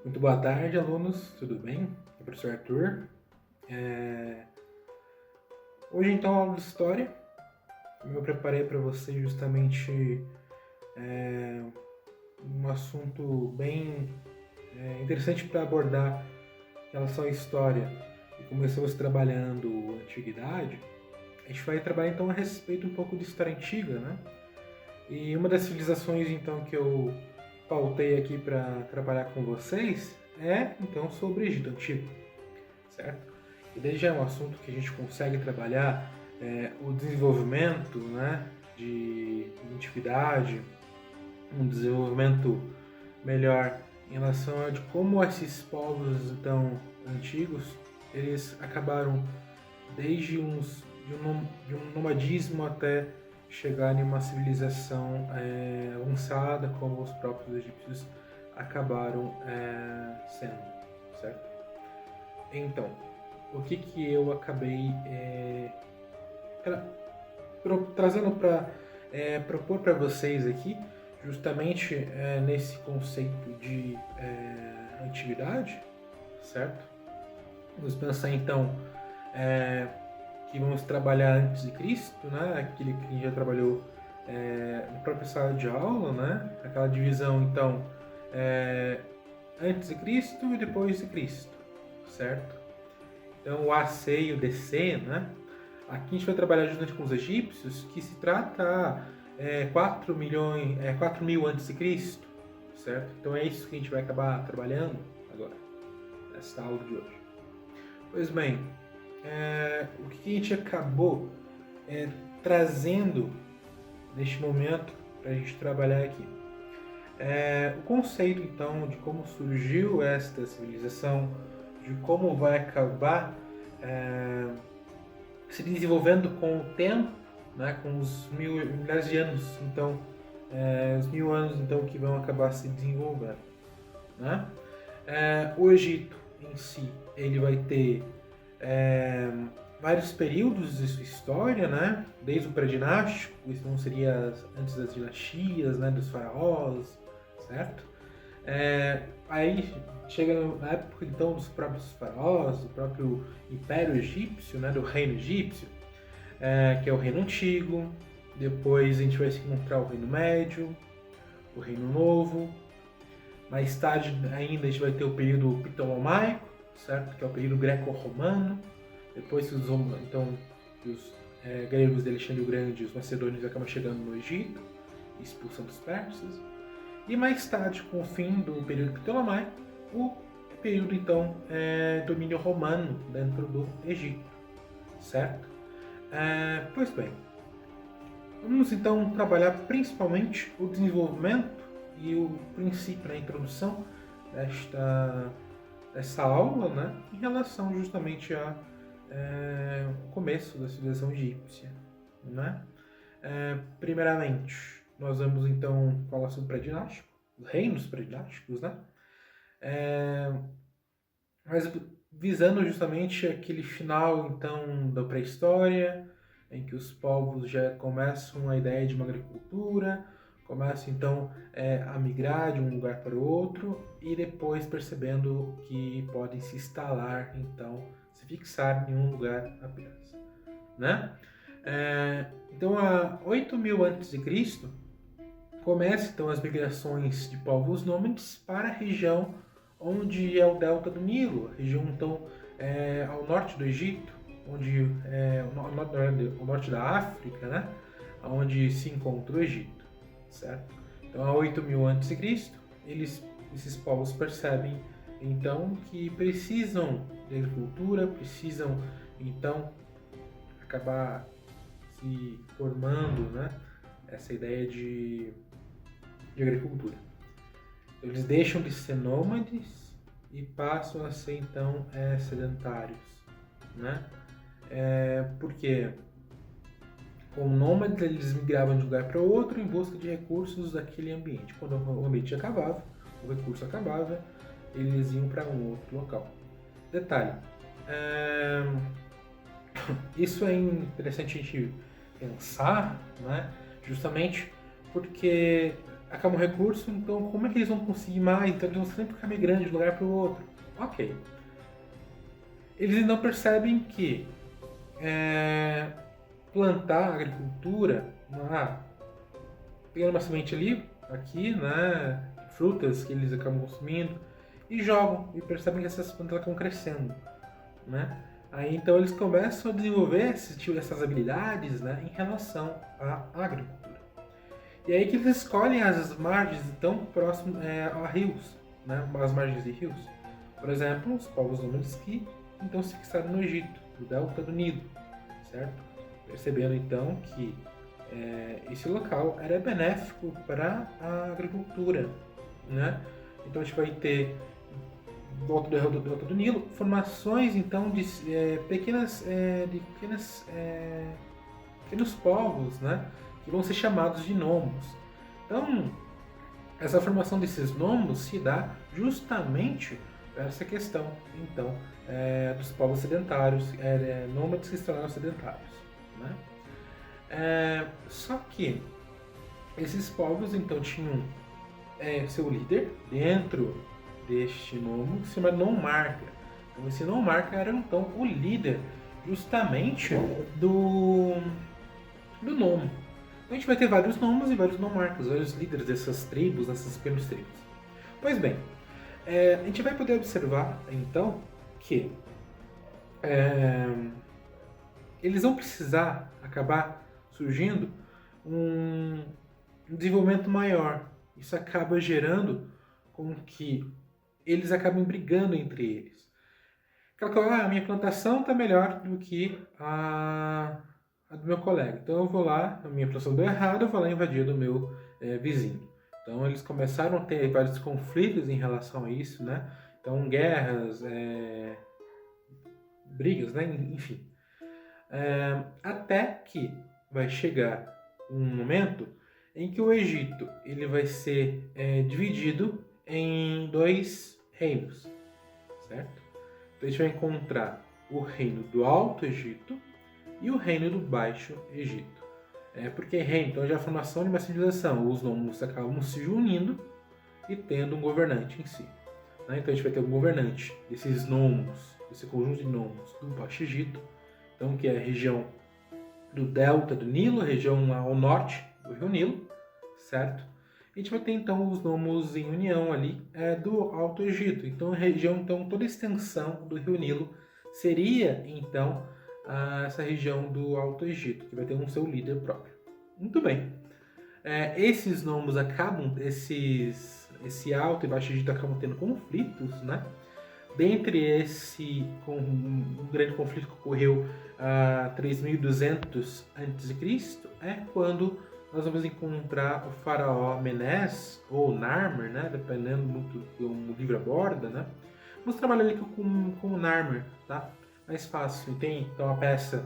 Muito boa tarde, alunos, tudo bem? É o professor Arthur. É, Hoje, então, aula de História. Eu preparei para vocês justamente um assunto bem interessante para abordar em relação à história. E começamos trabalhando Antiguidade. A gente vai trabalhar, então, a respeito um pouco de História Antiga, né? E uma das civilizações, então, que eu pautei aqui para trabalhar com vocês então, sobre o Egito Antigo, certo? E daí já é um assunto que a gente consegue trabalhar o desenvolvimento, né, de identidade, um desenvolvimento melhor em relação a de como esses povos então antigos eles acabaram desde de um nomadismo até chegar em uma civilização avançada como os próprios egípcios acabaram sendo, certo? Então, o que eu acabei trazendo para propor para vocês aqui, justamente nesse conceito de antiguidade, certo? Vamos pensar então que vamos trabalhar antes de Cristo, né? Aquele que já trabalhou na própria sala de aula, né? Aquela divisão então antes de Cristo e depois de Cristo, certo? Então o AC e o DC, né? Aqui a gente vai trabalhar justamente com os egípcios, que se trata 4 mil antes de Cristo, certo? Então é isso que a gente vai acabar trabalhando agora, nessa aula de hoje. Pois bem, o que a gente acabou trazendo neste momento para a gente trabalhar aqui? O conceito, então, de como surgiu esta civilização, de como vai acabar se desenvolvendo com o tempo, né, com os milhares de anos, então, os 1000 anos então que vão acabar se desenvolvendo, né? O Egito em si, ele vai ter vários períodos de sua história, né? Desde o pré-dinástico, isso não seria antes das dinastias, né, dos faraós, certo? Aí chega na época então dos próprios faraós, do próprio Império Egípcio, né, do Reino Egípcio, que é o Reino Antigo. Depois a gente vai se encontrar o Reino Médio, o Reino Novo. Mais tarde ainda a gente vai ter o período Ptolomaico, certo? Que é o período greco-romano. Depois que os gregos de Alexandre o Grande e os macedônios acabam chegando no Egito, expulsando os persas. E mais tarde, com o fim do período Ptolomaico, o período então domínio romano dentro do Egito, certo? Pois bem, vamos então trabalhar principalmente o desenvolvimento e o princípio, a introdução dessa aula, né, em relação justamente ao começo da civilização egípcia, né? Primeiramente, nós vamos então falar sobre o pré-dinástico, os reinos pré-dinásticos, né? Mas visando justamente aquele final então da pré-história, em que os povos já começam a ideia de uma agricultura, começam então a migrar de um lugar para o outro e depois percebendo que podem se instalar, então se fixar em um lugar apenas, né? Então, há 8.000 a.C., começam então as migrações de povos nômades para a região onde é o delta do Nilo, a região então ao norte do Egito, onde ao norte da África, né, onde se encontra o Egito, certo? Então, há 8.000 a.C., esses povos percebem então que precisam de agricultura, precisam então acabar se formando, né, essa ideia de agricultura. Eles deixam de ser nômades e passam a ser então sedentários, né? Porque como nômades eles migravam de um lugar para outro em busca de recursos daquele ambiente. Quando o ambiente acabava, o recurso acabava, eles iam para um outro local. Detalhe, isso é interessante a gente pensar, né? Justamente porque acaba um recurso, então como é que eles vão conseguir mais? Então eles vão sempre ficar migrando de um lugar para o outro. Ok. Eles não percebem que plantar agricultura, pegando uma semente ali, aqui, né, frutas que eles acabam consumindo, e jogam, e percebem que essas plantas acabam crescendo, né? Aí então eles começam a desenvolver essas habilidades, né, em relação à agricultura. E aí que eles escolhem as margens tão próximas a rios, né, as margens de rios. Por exemplo, os povos nômades que então se fixaram no Egito, no delta do Nilo, certo? Percebendo então que esse local era benéfico para a agricultura, né? Então a gente vai ter volta do delta do Nilo formações então de pequenos povos, né? Que vão ser chamados de nomos. Então essa formação desses nomos se dá justamente essa questão então dos povos sedentários, nômades que se tornaram sedentários, né? Só que esses povos então tinham seu líder dentro deste nomo que se chama nomarca. Então esse nomarca era então o líder justamente do nomo. Então a gente vai ter vários nomos e vários nomarcas, vários líderes dessas tribos, dessas pequenas tribos. Pois bem, a gente vai poder observar então que eles vão precisar acabar surgindo um desenvolvimento maior. Isso acaba gerando com que eles acabem brigando entre eles. Aquela coisa, a minha plantação está melhor do que a do meu colega. Então eu vou lá, a minha plantação deu errado, eu vou lá invadir a do meu vizinho. Então eles começaram a ter vários conflitos em relação a isso, né? Então guerras, brigas, né? Enfim. Até que vai chegar um momento em que o Egito ele vai ser dividido em dois reinos, certo? Então a gente vai encontrar o reino do Alto Egito e o reino do Baixo Egito. Porque reino, então já é a formação de uma civilização, os nomos acabam se unindo e tendo um governante em si. Né? Então a gente vai ter um governante desses nomos, desse conjunto de nomos do Baixo Egito, então que é a região do delta do Nilo, a região ao norte do rio Nilo, certo? A gente vai ter então os nomos em união ali do Alto Egito. Então a região, então toda a extensão do rio Nilo seria então essa região do Alto Egito, que vai ter um seu líder próprio. Muito bem. Esses nomos acabam, esse Alto e Baixo Egito acabam tendo conflitos, né? Dentre um grande conflito que ocorreu a 3200 a.C., é quando nós vamos encontrar o faraó Menés, ou Narmer, né? Dependendo muito do livro aborda, né? Vamos trabalhar ali com o Narmer, tá? Mais fácil. Tem então uma peça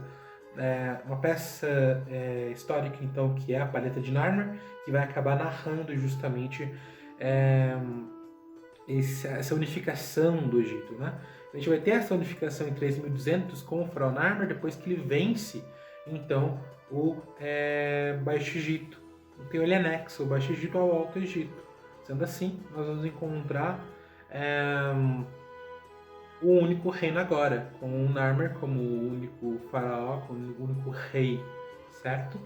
histórica então que é a Paleta de Narmer, que vai acabar narrando justamente essa unificação do Egito, né? A gente vai ter essa unificação em 3200 com o faraó Narmer, depois que ele vence então o Baixo Egito. Então ele anexa o Baixo Egito ao Alto Egito. Sendo assim, nós vamos encontrar o único reino agora, com o Narmer como o único faraó, como o único rei, certo?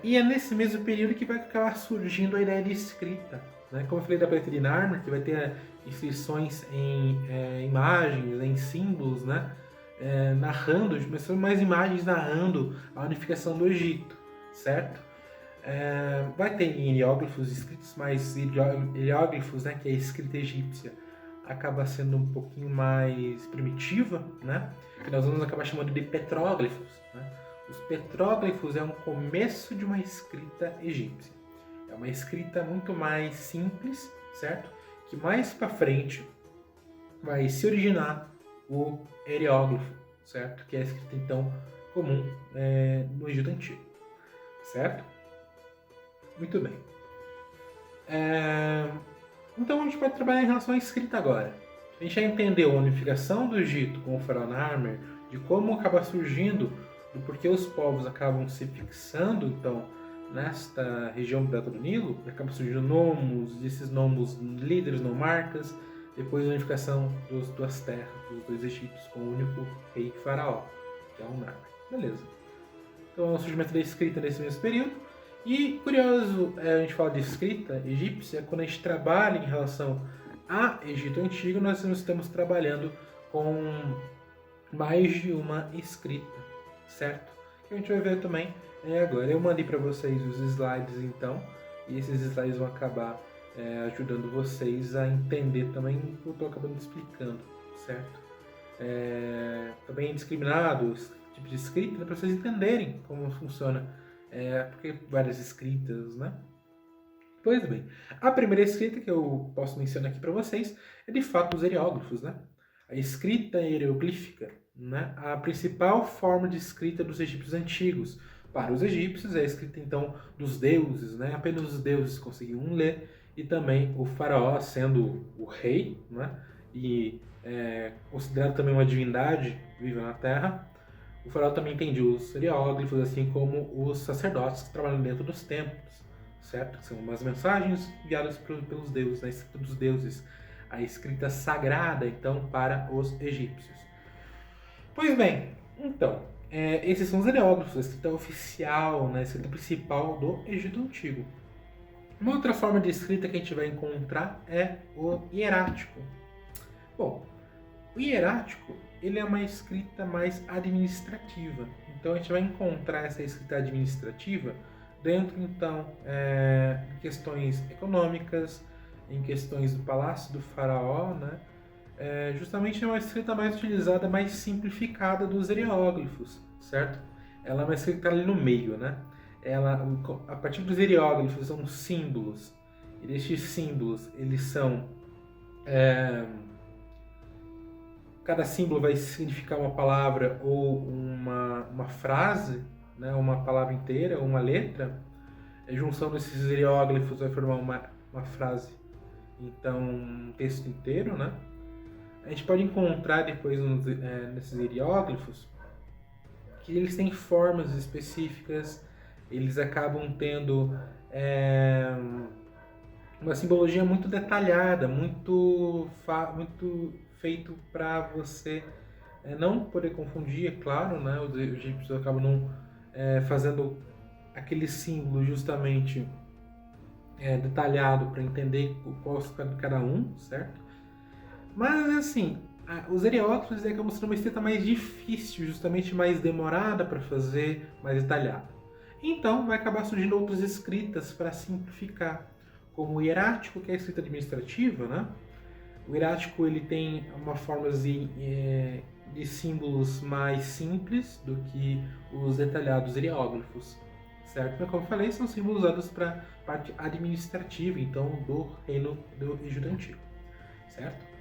E é nesse mesmo período que vai acabar surgindo a ideia de escrita. Né? Como eu falei da paleta de Narmer, que vai ter inscrições em imagens, em símbolos, né? Narrando, mas são mais imagens narrando a unificação do Egito, certo? Vai ter hieróglifos escritos, mas hieróglifos, né, que é a escrita egípcia, acaba sendo um pouquinho mais primitiva, né? Que nós vamos acabar chamando de petróglifos, né? Os petróglifos é um começo de uma escrita egípcia. É uma escrita muito mais simples, certo? Que mais para frente vai se originar o hieróglifo, certo? Que é a escrita então comum no Egito Antigo, certo? Muito bem. Então a gente pode trabalhar em relação à escrita agora. A gente já entendeu a unificação do Egito com o faraó Narmer, de como acaba surgindo, do porquê os povos acabam se fixando então nesta região do Delta do Nilo, acabam surgindo nomos, esses nomos líderes, nomarcas, depois da unificação das duas terras, dos dois egípcios, com o único rei faraó, que é o Narmer. Beleza. Então, o surgimento da escrita nesse mesmo período. E, curioso, a gente fala de escrita egípcia, quando a gente trabalha em relação a Egito Antigo, nós estamos trabalhando com mais de uma escrita, certo? Que a gente vai ver também agora. Eu mandei para vocês os slides, então, e esses slides vão acabar ajudando vocês a entender também o que eu estou acabando explicando, certo? Também discriminados, tipo de escrita, para vocês entenderem como funciona, porque várias escritas, né? Pois bem, a primeira escrita que eu posso mencionar aqui para vocês é de fato os hieróglifos, né? A escrita hieroglífica, né? A principal forma de escrita dos egípcios antigos. Para os egípcios é a escrita então dos deuses, né? Apenas os deuses conseguiam ler, e também o faraó, sendo o rei, né? E considerado também uma divindade viva na terra, o faraó também entendia os hieróglifos, assim como os sacerdotes que trabalham dentro dos templos, certo? São umas mensagens enviadas pelos deuses, a escrita dos deuses, a escrita sagrada, então, para os egípcios. Pois bem, então, esses são os hieróglifos, a escrita oficial, né, a escrita principal do Egito Antigo. Uma outra forma de escrita que a gente vai encontrar é o hierático. Bom, o hierático, ele é uma escrita mais administrativa. Então a gente vai encontrar essa escrita administrativa dentro, então, de questões econômicas, em questões do palácio do faraó, né? Justamente é uma escrita mais utilizada, mais simplificada dos hieróglifos, certo? Ela é uma escrita que está ali no meio, né? A partir dos hieróglifos, são símbolos. E estes símbolos, eles são... cada símbolo vai significar uma palavra ou uma frase, né? Uma palavra inteira, uma letra. A junção desses hieróglifos vai formar uma frase, então um texto inteiro, né? A gente pode encontrar depois nesses hieróglifos que eles têm formas específicas, eles acabam tendo uma simbologia muito detalhada, muito feito para você não poder confundir, é claro, né? Os egípcios acabam não fazendo aquele símbolo justamente detalhado para entender qual é cada um, certo? Mas assim, os hieróglifos acabam sendo uma escrita mais difícil, justamente mais demorada para fazer, mais detalhada. Então vai acabar surgindo outras escritas para simplificar, como o hierático, que é a escrita administrativa, né? O hierático ele tem uma forma de símbolos mais simples do que os detalhados hieróglifos, certo? Mas como eu falei, são símbolos usados para a parte administrativa, então, do reino do Egito Antigo, certo?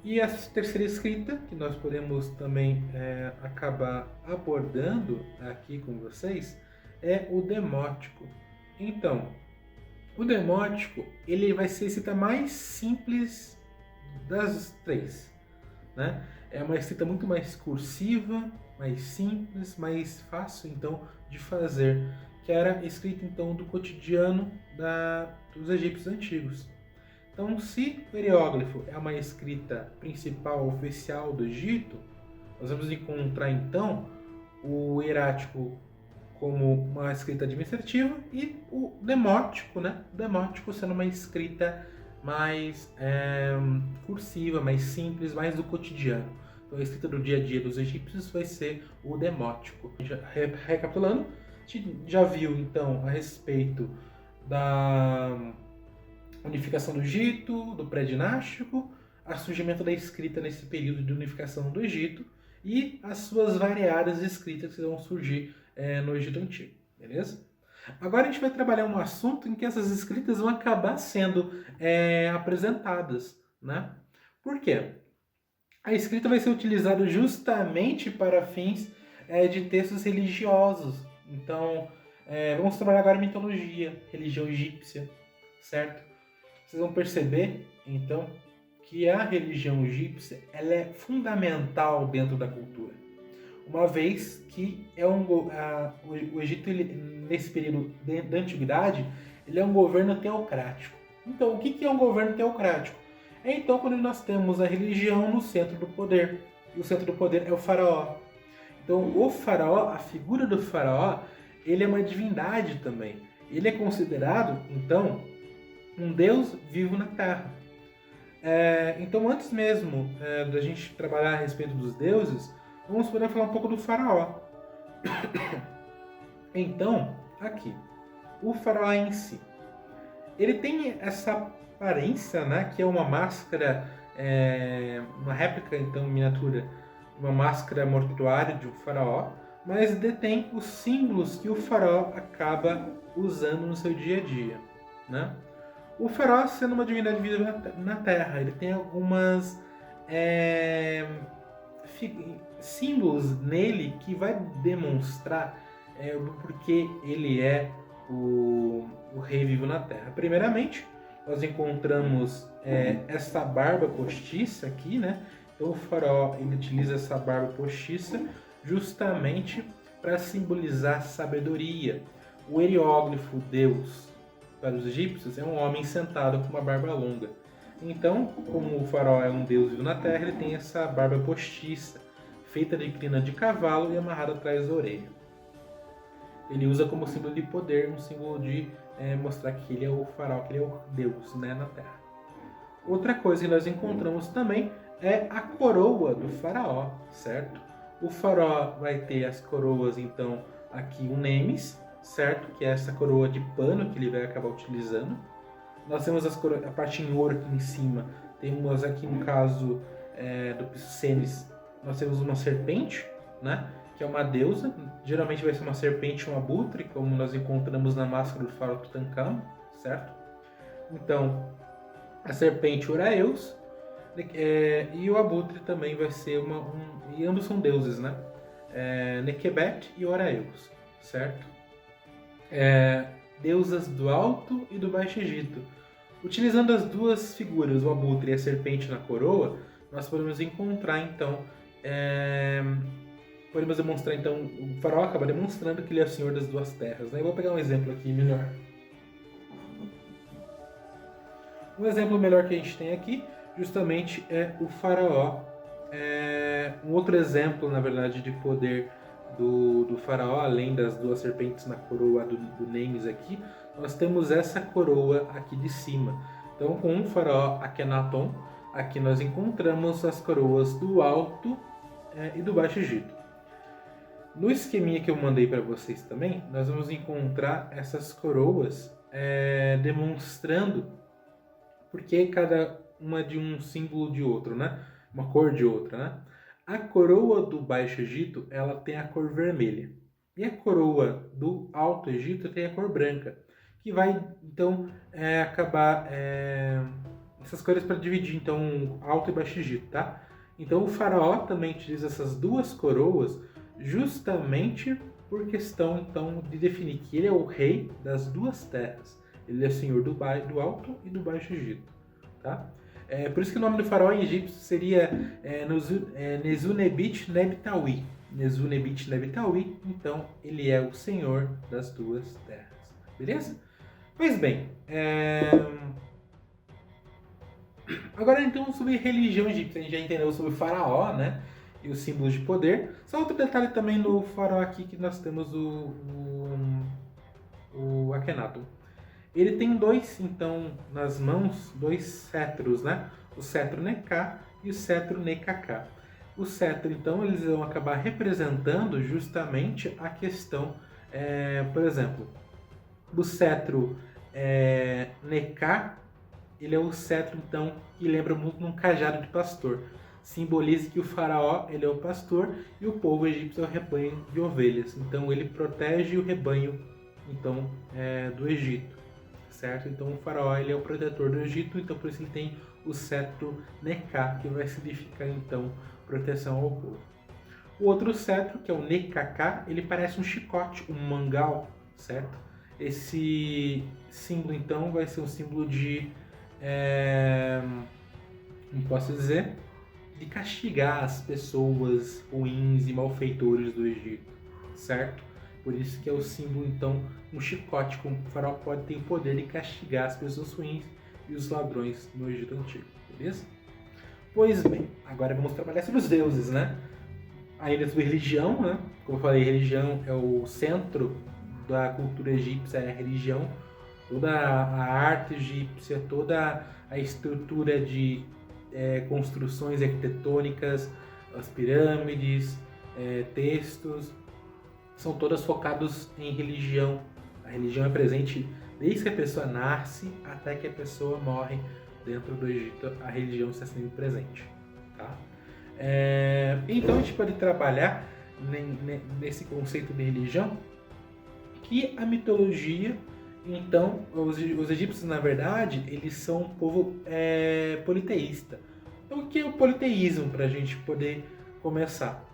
E a terceira escrita, que nós podemos também acabar abordando aqui com vocês, é o demótico. Então, o demótico ele vai ser a escrita mais simples das três, né? É uma escrita muito mais cursiva, mais simples, mais fácil então de fazer, que era a escrita então do cotidiano dos egípcios antigos. Então, se o hieróglifo é uma escrita principal oficial do Egito, nós vamos encontrar então o hierático como uma escrita administrativa e o demótico, né? O demótico sendo uma escrita mais cursiva, mais simples, mais do cotidiano. Então, a escrita do dia a dia dos egípcios vai ser o demótico. Recapitulando, a gente já viu então a respeito da unificação do Egito, do pré-dinástico, o surgimento da escrita nesse período de unificação do Egito e as suas variadas escritas que vão surgir no Egito Antigo, beleza? Agora a gente vai trabalhar um assunto em que essas escritas vão acabar sendo apresentadas, né? Por quê? A escrita vai ser utilizada justamente para fins de textos religiosos. Então, vamos trabalhar agora mitologia, religião egípcia, certo? Vocês vão perceber, então, que a religião egípcia ela é fundamental dentro da cultura. uma vez que o Egito, nesse período da antiguidade, ele é um governo teocrático. Então, o que é um governo teocrático? É então quando nós temos a religião no centro do poder. E o centro do poder é o faraó. Então, o faraó, a figura do faraó, ele é uma divindade também. Ele é considerado, então, um deus vivo na Terra. Então, antes mesmo da gente trabalhar a respeito dos deuses, vamos poder falar um pouco do faraó. Então, aqui, o faraó em si, ele tem essa aparência, né, que é uma máscara, uma réplica, então, miniatura, uma máscara mortuária de um faraó, mas detém os símbolos que o faraó acaba usando no seu dia a dia, né? O faraó, sendo uma divindade viva na Terra, ele tem algumas símbolos nele que vai demonstrar o porquê ele é o rei vivo na Terra. Primeiramente, nós encontramos essa barba postiça aqui, né? Então o faraó ele utiliza essa barba postiça justamente para simbolizar sabedoria. O hieróglifo Deus para os egípcios é um homem sentado com uma barba longa. Então, como o faraó é um deus vivo na terra, ele tem essa barba postiça, feita de crina de cavalo e amarrada atrás da orelha. Ele usa como símbolo de poder, um símbolo de mostrar que ele é o faraó, que ele é o deus, né, na terra. Outra coisa que nós encontramos também é a coroa do faraó, certo? O faraó vai ter as coroas, então, aqui o Nemes, certo? Que é essa coroa de pano que ele vai acabar utilizando. Nós temos a parte em ouro aqui em cima. Temos aqui no caso do Piscenes, nós temos uma serpente, né? Que é uma deusa. Geralmente vai ser uma serpente, um abutre, como nós encontramos na máscara do faraó Tutankhamon, certo? Então, a serpente Uraeus e o abutre também vai ser e ambos são deuses, né? Nekhbet e Uraeus, certo? Deusas do Alto e do Baixo Egito. Utilizando as duas figuras, o abutre e a serpente na coroa, nós podemos encontrar então, podemos demonstrar então, o faraó acaba demonstrando que ele é o senhor das duas terras, né? Eu vou pegar um exemplo aqui melhor. Um exemplo melhor que a gente tem aqui, justamente, é o faraó. Um outro exemplo, na verdade, de poder do faraó, além das duas serpentes na coroa do Nemes aqui, nós temos essa coroa aqui de cima. Então, com o faraó Akhenaton, aqui nós encontramos as coroas do Alto e do Baixo Egito. No esqueminha que eu mandei para vocês também, nós vamos encontrar essas coroas demonstrando porque cada uma de um símbolo de outro, né? Uma cor de outra, né? A coroa do Baixo Egito, ela tem a cor vermelha. E a coroa do Alto Egito tem a cor branca, que vai, então, acabar essas cores para dividir, então, Alto e Baixo Egito, tá? Então, o faraó também utiliza essas duas coroas justamente por questão, então, de definir que ele é o rei das duas terras. Ele é senhor do Alto e do Baixo Egito, tá? Por isso que o nome do faraó em egípcio seria Nezunebit Nebtawi. Nezunebit Nebtawi, então ele é o senhor das duas terras, beleza? Pois bem, agora então sobre religião egípcia, a gente já entendeu sobre o faraó, né? E os símbolos de poder. Só outro detalhe também no faraó aqui que nós temos o Akhenaton. Ele tem dois, então, nas mãos, dois cetros, né? O cetro Neká e o cetro Nekaka. O cetro, então, eles vão acabar representando justamente a questão, por exemplo, do cetro Neká, ele é o cetro, então, que lembra muito um cajado de pastor. Simboliza que o faraó, ele é o pastor e o povo egípcio é o rebanho de ovelhas. Então, ele protege o rebanho, então, do Egito. Certo? Então o faraó ele é o protetor do Egito, então por isso ele tem o cetro Neká, que vai significar então proteção ao povo. O outro cetro, que é o Nekaka, ele parece um chicote, um mangal, certo? Esse símbolo então vai ser um símbolo de, como posso dizer, de castigar as pessoas ruins e malfeitores do Egito, certo? Por isso que é o símbolo, então, um chicote com o faraó pode ter o poder de castigar as pessoas ruins e os ladrões no Egito Antigo, beleza? Pois bem, agora vamos trabalhar sobre os deuses, né? Ainda sobre religião, né? Como eu falei, religião é o centro da cultura egípcia, é a religião. Toda a arte egípcia, toda a estrutura de construções arquitetônicas, as pirâmides, textos, são todas focados em religião. A religião é presente desde que a pessoa nasce até que a pessoa morre dentro do Egito, a religião está sempre presente. Tá? Então a gente pode trabalhar nesse conceito de religião que a mitologia, então, os egípcios, na verdade, eles são um povo politeísta. Então, o que é o politeísmo, para a gente poder começar?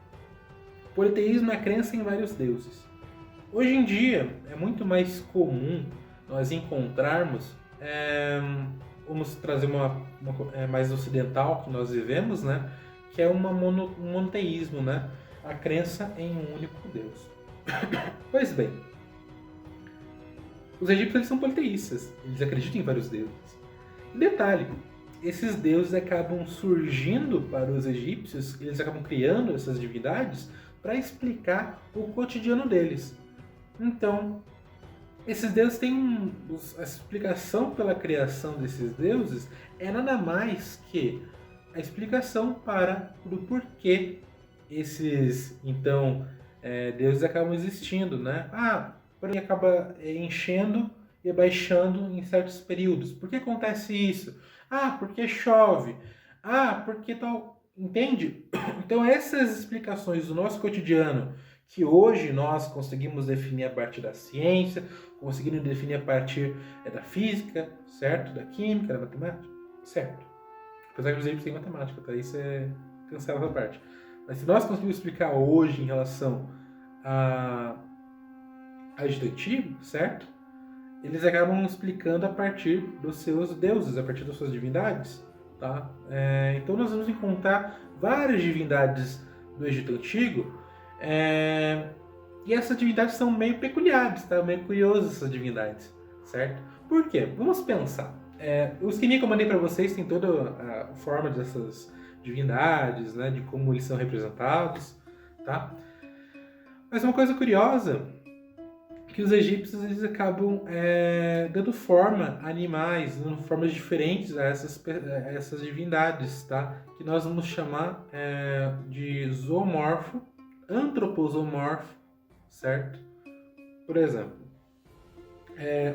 O politeísmo é a crença em vários deuses. Hoje em dia, é muito mais comum nós encontrarmos, vamos trazer uma mais ocidental que nós vivemos, né? Que é um monoteísmo, né? A crença em um único Deus. Pois bem, os egípcios eles são politeístas, eles acreditam em vários deuses. E detalhe, esses deuses acabam surgindo para os egípcios, eles acabam criando essas divindades para explicar o cotidiano deles. Então, esses deuses têm a explicação pela criação desses deuses é nada mais que a explicação para do porquê esses, então, deuses acabam existindo, né? Porque acaba enchendo e baixando em certos períodos. Por que acontece isso? Porque chove. Porque tal... Entende? Então essas explicações do nosso cotidiano, que hoje nós conseguimos definir a partir da ciência, conseguimos definir a partir da física, certo? Da química, da matemática, certo? Apesar que os egípcios têm matemática, tá? Isso cancela essa parte. Mas se nós conseguimos explicar hoje em relação a Egito Antigo, certo? Eles acabam explicando a partir dos seus deuses, a partir das suas divindades, tá? Então nós vamos encontrar várias divindades do Egito Antigo, e essas divindades são meio peculiares, tá? Meio curiosas essas divindades, certo? Por quê? Vamos pensar. O esquema que eu mandei para vocês tem toda a forma dessas divindades, né? De como eles são representados, tá? Mas uma coisa curiosa que os egípcios eles acabam dando forma a animais, dando formas diferentes a essas divindades, tá? Que nós vamos chamar de zoomorfo, antropozoomorfo, certo? Por exemplo,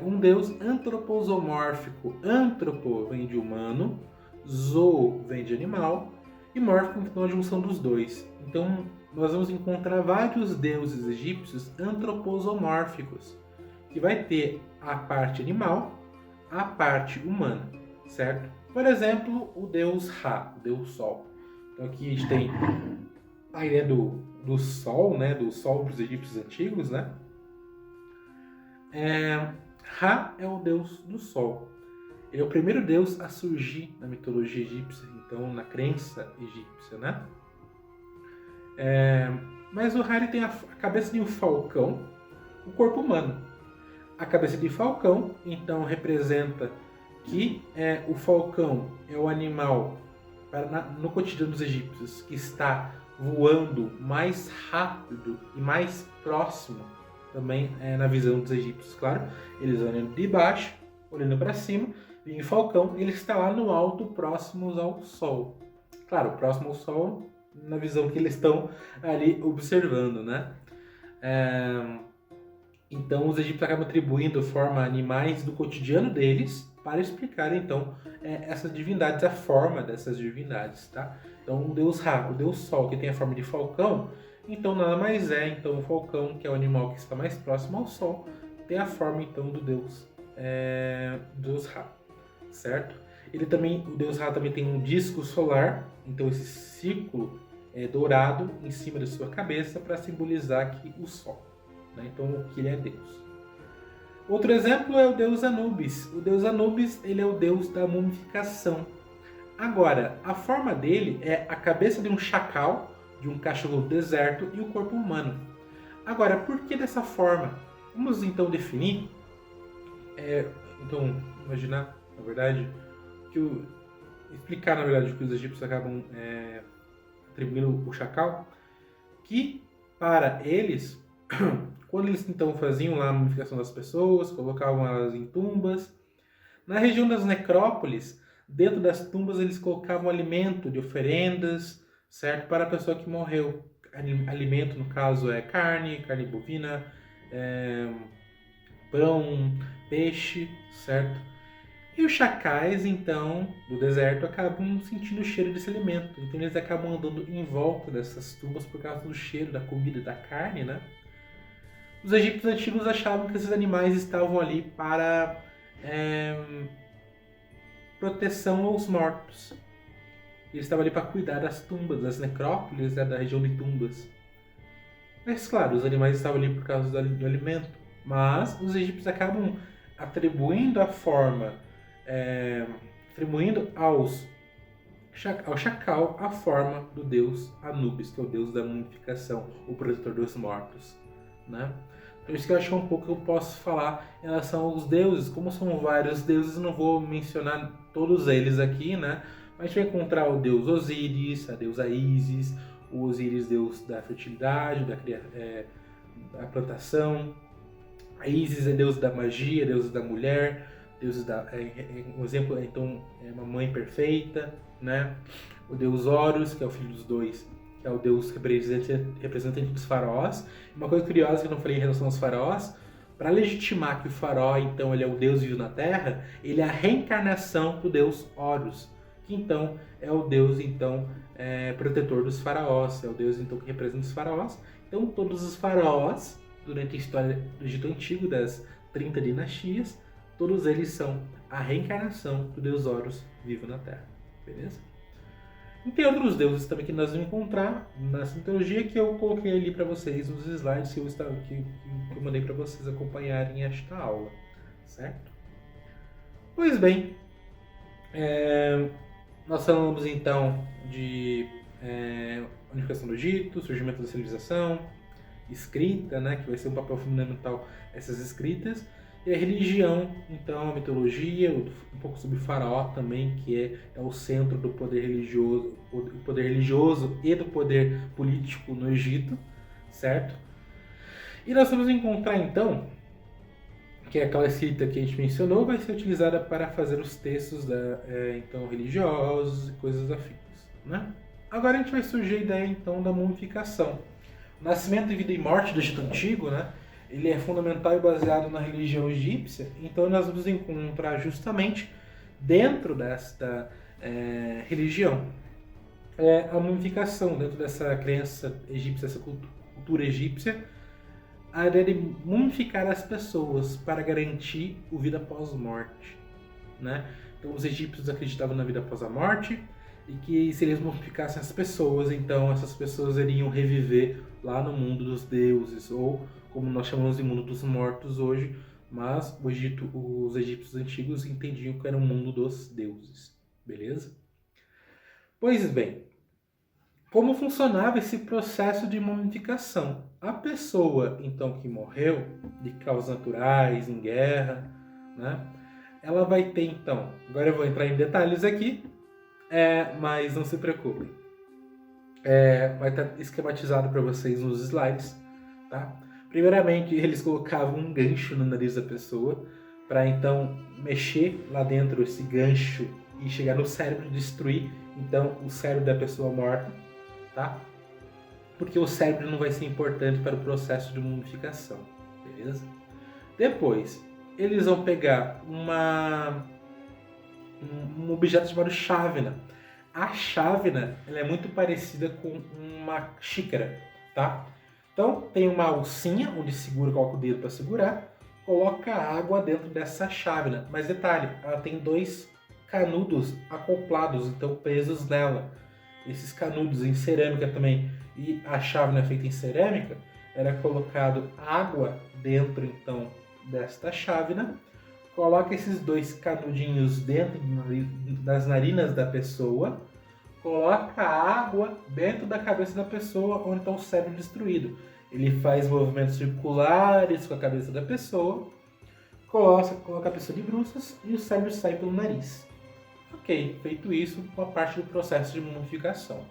um deus antroposomórfico. Antropo vem de humano, zoo vem de animal e mórfico então é a junção dos dois. Então nós vamos encontrar vários deuses egípcios antroposomórficos, que vai ter a parte animal, a parte humana, certo? Por exemplo, o deus Ra, o deus Sol. Então aqui a gente tem a ideia do Sol, né? Do Sol dos egípcios antigos, né? Ra é o deus do Sol. Ele é o primeiro deus a surgir na mitologia egípcia, então na crença egípcia, né? Mas o Ra ele tem a cabeça de um falcão, o corpo humano. A cabeça de falcão, então, representa que o falcão é o animal no cotidiano dos egípcios que está voando mais rápido e mais próximo também na visão dos egípcios, claro. Eles olhando de baixo, olhando para cima, e o falcão ele está lá no alto, próximo ao Sol. Claro, próximo ao Sol na visão que eles estão ali observando, né? Então os egípcios acabam atribuindo forma a animais do cotidiano deles para explicar então essas divindades, a forma dessas divindades, tá? Então o deus Ra, o deus Sol, que tem a forma de falcão, então nada mais então o falcão, que é o animal que está mais próximo ao Sol, tem a forma então do deus Ra, certo? O deus Ra também tem um disco solar, então esse círculo dourado em cima da sua cabeça para simbolizar aqui o Sol, né? Então que ele é Deus. Outro exemplo é o deus Anubis. O deus Anubis ele é o deus da mumificação. Agora, a forma dele é a cabeça de um chacal, de um cachorro do deserto e o corpo humano. Agora, por que dessa forma? Vamos então definir, então imaginar, na verdade, explicar na verdade o que os egípcios acabam atribuindo o chacal, que para eles, quando eles então faziam lá a mumificação das pessoas, colocavam elas em tumbas, na região das necrópolis, dentro das tumbas eles colocavam alimento de oferendas, certo? Para a pessoa que morreu. Alimento, no caso, é carne bovina, pão, peixe, certo? E os chacais, então, do deserto, acabam sentindo o cheiro desse alimento. Então eles acabam andando em volta dessas tumbas por causa do cheiro da comida, da carne, né? Os egípcios antigos achavam que esses animais estavam ali para proteção aos mortos. Eles estavam ali para cuidar das tumbas, das necrópolis, da região de tumbas. Mas, claro, os animais estavam ali por causa do alimento. Mas os egípcios acabam atribuindo a forma, atribuindo ao chacal a forma do deus Anubis, que é o deus da mumificação, o protetor dos mortos, né? Então isso que eu acho um pouco que eu posso falar em relação aos deuses. Como são vários deuses, não vou mencionar todos eles aqui, né? Mas a gente vai encontrar o deus Osíris, a deusa Ísis, o Osíris, deus da fertilidade, da plantação. A Ísis é deus da magia, deus da mulher, deus um exemplo então é uma mãe perfeita, né? O deus Horus, que é o filho dos dois, que é o deus representante dos faraós. Uma coisa curiosa que eu não falei em relação aos faraós, para legitimar que o faraó então ele é o deus vivo na Terra, ele é a reencarnação do deus Horus, que então é o deus então protetor dos faraós, é o deus então que representa os faraós. Então todos os faraós durante a história do Egito Antigo, das 30 dinastias, todos eles são a reencarnação do deus Horus vivo na Terra, beleza? E tem outros deuses também que nós vamos encontrar nessa mitologia que eu coloquei ali para vocês nos slides que eu mandei para vocês acompanharem esta aula, certo? Pois bem, nós falamos então de unificação do Egito, surgimento da civilização, escrita, né, que vai ser um papel fundamental essas escritas, e a religião, então a mitologia, um pouco sobre o faraó também, que é o centro do poder religioso e do poder político no Egito, certo? E nós vamos encontrar então que aquela escrita que a gente mencionou vai ser utilizada para fazer os textos então religiosos e coisas afins, né? Agora a gente vai surgir a ideia então da mumificação. O nascimento, vida e morte do Egito Antigo, né? Ele é fundamental e baseado na religião egípcia, então nós vamos encontrar justamente dentro desta religião a mumificação, dentro dessa crença egípcia, essa cultura egípcia, a ideia de mumificar as pessoas para garantir o vida após morte, né? Então os egípcios acreditavam na vida após a morte e que se eles mumificassem as pessoas, então essas pessoas iriam reviver lá no mundo dos deuses, ou como nós chamamos de mundo dos mortos hoje, mas os egípcios antigos entendiam que era o mundo dos deuses, beleza? Pois bem, como funcionava esse processo de mumificação? A pessoa, então, que morreu de causas naturais, em guerra, né? Ela vai ter, então, agora eu vou entrar em detalhes aqui, mas não se preocupem. Vai estar esquematizado para vocês nos slides, tá? Primeiramente, eles colocavam um gancho no nariz da pessoa para então mexer lá dentro esse gancho e chegar no cérebro e destruir então o cérebro da pessoa morta, tá? Porque o cérebro não vai ser importante para o processo de mumificação, beleza? Depois, eles vão pegar um objeto chamado chávena. A chávena, ela é muito parecida com uma xícara, tá? Então, tem uma alcinha onde coloca o dedo para segurar, coloca água dentro dessa chávena. Mas detalhe, ela tem 2 canudos acoplados, então presos nela. Esses canudos em cerâmica também, e a chávena é feita em cerâmica, era colocado água dentro então desta chávena, coloca esses 2 canudinhos dentro das narinas da pessoa, coloca água dentro da cabeça da pessoa onde está o cérebro destruído. Ele faz movimentos circulares com a cabeça da pessoa, coloca a pessoa de bruças e o cérebro sai pelo nariz. Ok, feito isso, uma parte do processo de mumificação.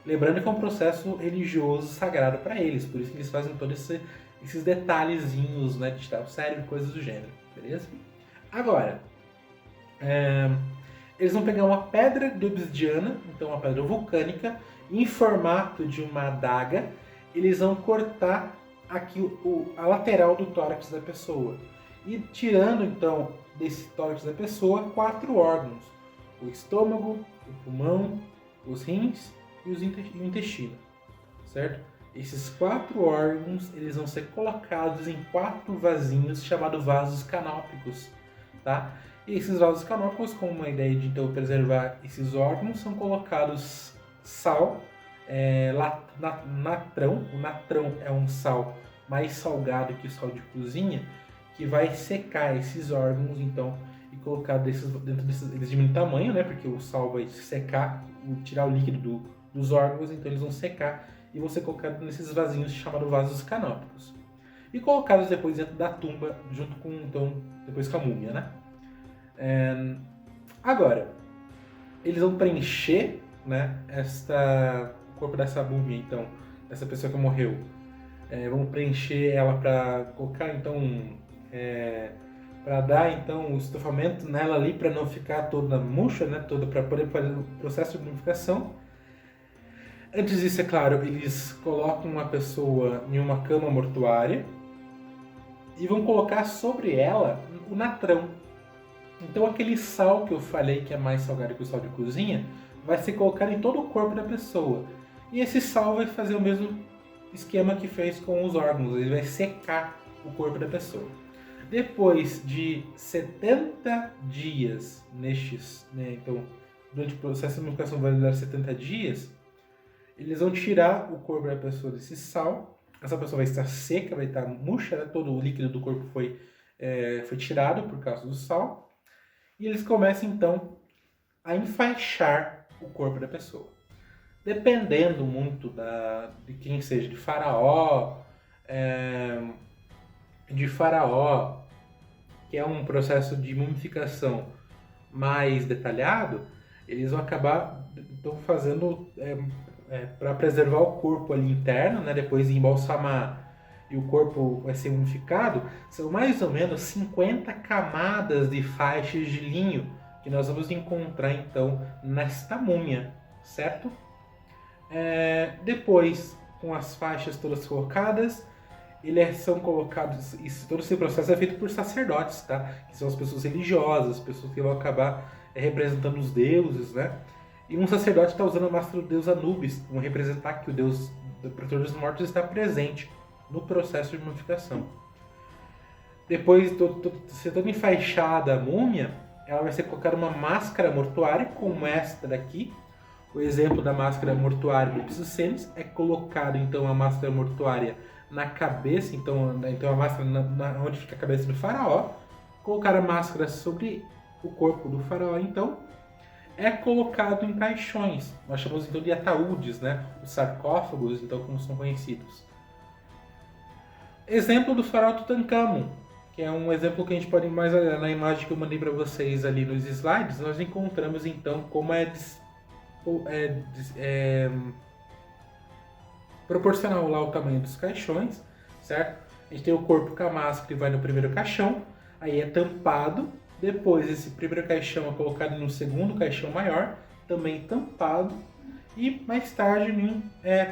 Lembrando que é um processo religioso sagrado para eles, por isso que eles fazem todos esses detalhezinhos, né, de tirar o cérebro e coisas do gênero, beleza? Agora, eles vão pegar uma pedra de obsidiana, então uma pedra vulcânica, em formato de uma adaga, eles vão cortar aqui a lateral do tórax da pessoa. E tirando então desse tórax da pessoa 4 órgãos: o estômago, o pulmão, os rins e o intestino, certo? Esses 4 órgãos eles vão ser colocados em 4 vasinhos chamados vasos canópicos, tá? E esses vasos canópicos, com uma ideia de então preservar esses órgãos, são colocados sal, natrão. O natrão é um sal mais salgado que o sal de cozinha, que vai secar esses órgãos, então, e colocar dentro desses, eles diminuem o tamanho, né? Porque o sal vai secar, tirar o líquido dos órgãos, então eles vão secar e vão ser colocados nesses vasinhos chamados vasos canópicos. E colocados depois dentro da tumba, junto com, então, depois com a múmia, né? Agora, eles vão preencher, né, o corpo dessa múmia, então, dessa pessoa que morreu. Vão preencher ela para colocar, então, para dar, então, o estofamento nela ali, para não ficar toda murcha, né, toda, para poder fazer o processo de mumificação. Antes disso, é claro, eles colocam uma pessoa em uma cama mortuária e vão colocar sobre ela o natrão. Então aquele sal que eu falei que é mais salgado que o sal de cozinha vai ser colocado em todo o corpo da pessoa. E esse sal vai fazer o mesmo esquema que fez com os órgãos, ele vai secar o corpo da pessoa. Depois de 70 dias então durante o processo de mumificação vai durar 70 dias, eles vão tirar o corpo da pessoa desse sal. Essa pessoa vai estar seca, vai estar murcha, né? Todo o líquido do corpo foi tirado por causa do sal. E eles começam, então, a enfaixar o corpo da pessoa. Dependendo muito de quem seja, de faraó, que é um processo de mumificação mais detalhado, eles vão acabar fazendo para preservar o corpo ali interno, né, depois de embalsamar e o corpo vai ser mumificado, são mais ou menos 50 camadas de faixas de linho que nós vamos encontrar então nesta múmia, certo? Depois, com as faixas todas colocadas, eles são colocados, todo esse processo é feito por sacerdotes, tá? Que são as pessoas religiosas, as pessoas que vão acabar representando os deuses, né? E um sacerdote está usando a máscara do deus Anubis, para representar que o deus do protetor dos mortos está presente no processo de mumificação. Depois de ser toda enfaixada a múmia, ela vai ser colocada uma máscara mortuária, como esta daqui. O exemplo da máscara mortuária do Pisucenes é colocado então a máscara mortuária na cabeça, então a máscara onde fica a cabeça do faraó, colocar a máscara sobre o corpo do faraó, então é colocado em caixões. Nós chamamos então de ataúdes, né? Os sarcófagos, então, como são conhecidos. Exemplo do faraó Tutankhamon, que é um exemplo que a gente pode ir mais na imagem que eu mandei para vocês ali nos slides. Nós encontramos então como proporcional lá o tamanho dos caixões, certo? A gente tem o corpo com a máscara que vai no primeiro caixão, aí é tampado. Depois esse primeiro caixão é colocado no segundo caixão maior, também tampado. E mais tarde em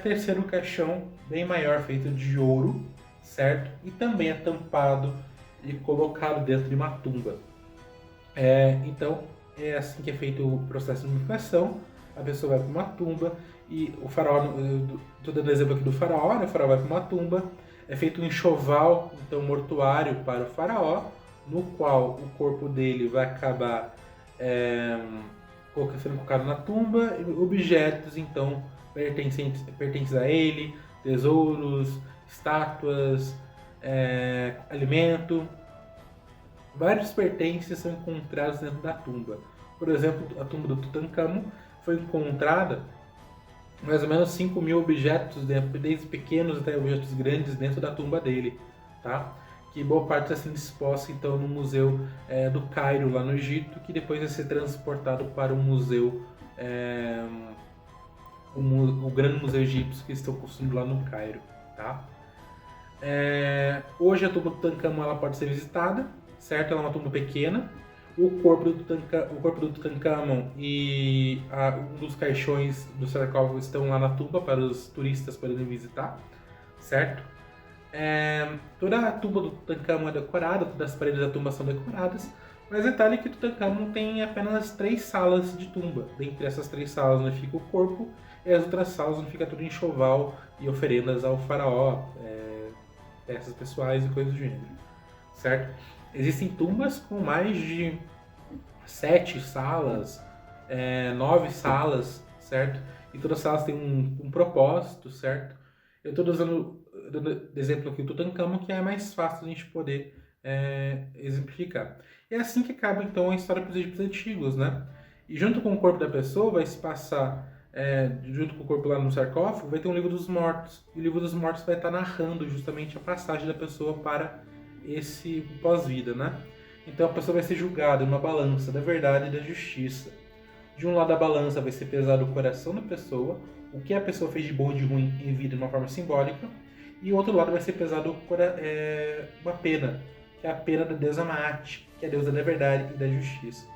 terceiro caixão bem maior, feito de ouro, certo? E também é tampado e colocado dentro de uma tumba. Então é assim que é feito o processo de mumificação. A pessoa vai para uma tumba e o faraó, estou dando exemplo aqui do faraó, né? O faraó vai para uma tumba, é feito um enxoval então mortuário para o faraó, no qual o corpo dele vai acabar sendo colocado na tumba, e objetos então pertencentes a ele, tesouros, estátuas, alimento, vários pertences são encontrados dentro da tumba. Por exemplo, a tumba do Tutankhamon foi encontrada mais ou menos 5.000 objetos, desde pequenos até objetos grandes, dentro da tumba dele, tá? Que boa parte está sendo exposta então no museu do Cairo, lá no Egito, que depois vai ser transportado para o museu, o Grande Museu Egípcio, que estão construindo lá no Cairo, tá? Hoje a tumba do Tutankhamon ela pode ser visitada, certo? Ela é uma tumba pequena. O corpo do Tutankhamon e um dos caixões do sarcófago estão lá na tumba para os turistas poderem visitar, certo? Toda a tumba do Tutankhamon é decorada, todas as paredes da tumba são decoradas, mas detalhe que o Tutankhamon tem apenas 3 salas de tumba. Dentre essas 3 salas onde fica o corpo, e as outras salas onde fica todo enxoval e oferendas ao faraó, peças pessoais e coisas do gênero, certo? Existem tumbas com mais de 7 salas, 9 salas, certo? E todas as salas têm um propósito, certo? Eu estou dando exemplo aqui o Tutankhamon, que é mais fácil a gente poder exemplificar. E é assim que acaba então a história para os egípcios antigos, né? E junto com o corpo da pessoa vai se passar, junto com o corpo lá no sarcófago, vai ter um livro dos mortos. E o livro dos mortos vai estar narrando justamente a passagem da pessoa para esse pós-vida, né? Então a pessoa vai ser julgada numa balança da verdade e da justiça. De um lado da balança vai ser pesado o coração da pessoa, o que a pessoa fez de bom e de ruim em vida de uma forma simbólica, e o outro lado vai ser pesado uma pena, que é a pena da deusa Maat, que é a deusa da verdade e da justiça.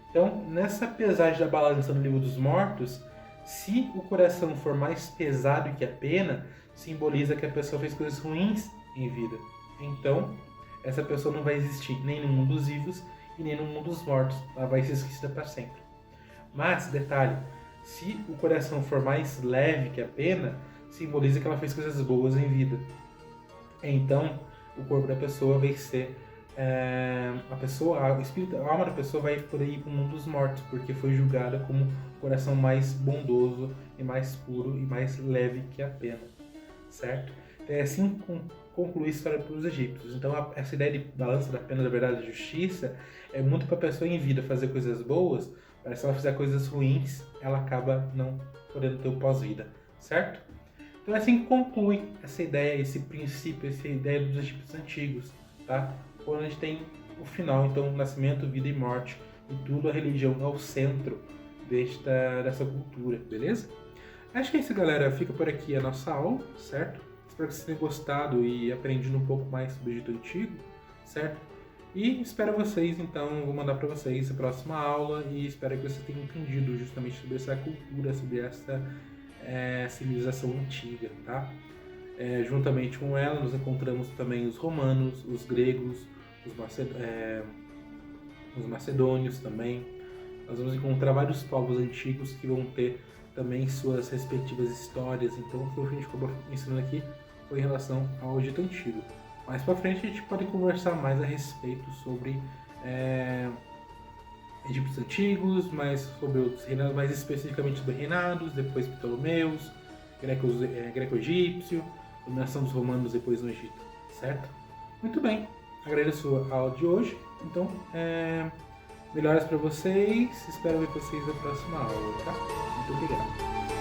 Então, nessa pesagem da balança no livro dos mortos, se o coração for mais pesado que a pena, simboliza que a pessoa fez coisas ruins em vida. Então, essa pessoa não vai existir nem no mundo dos vivos e nem no mundo dos mortos. Ela vai ser esquecida para sempre. Mas, detalhe, se o coração for mais leve que a pena, simboliza que ela fez coisas boas em vida. Então, o corpo da pessoa vai ser... a alma da pessoa vai poder ir para o mundo dos mortos, porque foi julgada como o coração mais bondoso e mais puro e mais leve que a pena. Certo? Então, é assim concluir a história para os egípcios. Então, essa ideia de balança da pena, da verdade e da justiça é muito para a pessoa em vida fazer coisas boas, mas se ela fizer coisas ruins, ela acaba não podendo ter o pós-vida, certo? Então, é assim que conclui essa ideia, esse princípio, essa ideia dos egípcios antigos, tá? Quando a gente tem o final, então, nascimento, vida e morte, e tudo a religião ao centro dessa cultura, beleza? Acho que é isso, galera. Fica por aqui a nossa aula, certo? Espero que vocês tenham gostado e aprendido um pouco mais sobre o Egito Antigo, certo? E espero vocês, então, vou mandar para vocês a próxima aula e espero que vocês tenham entendido justamente sobre essa cultura, sobre essa civilização antiga, tá? Juntamente com ela, nós encontramos também os romanos, os gregos, os macedônios também. Nós vamos encontrar vários povos antigos que vão ter também suas respectivas histórias. Então, o que a gente acabou ensinando aqui foi em relação ao Egito Antigo. Mais pra frente a gente pode conversar mais a respeito sobre egípcios antigos, mais sobre outros reinados, mais especificamente sobre reinados, depois Ptolomeus, greco-egípcio, dominação dos romanos depois no Egito, certo? Muito bem, agradeço a aula de hoje. Então, melhoras para vocês, espero ver vocês na próxima aula, tá? Muito obrigado.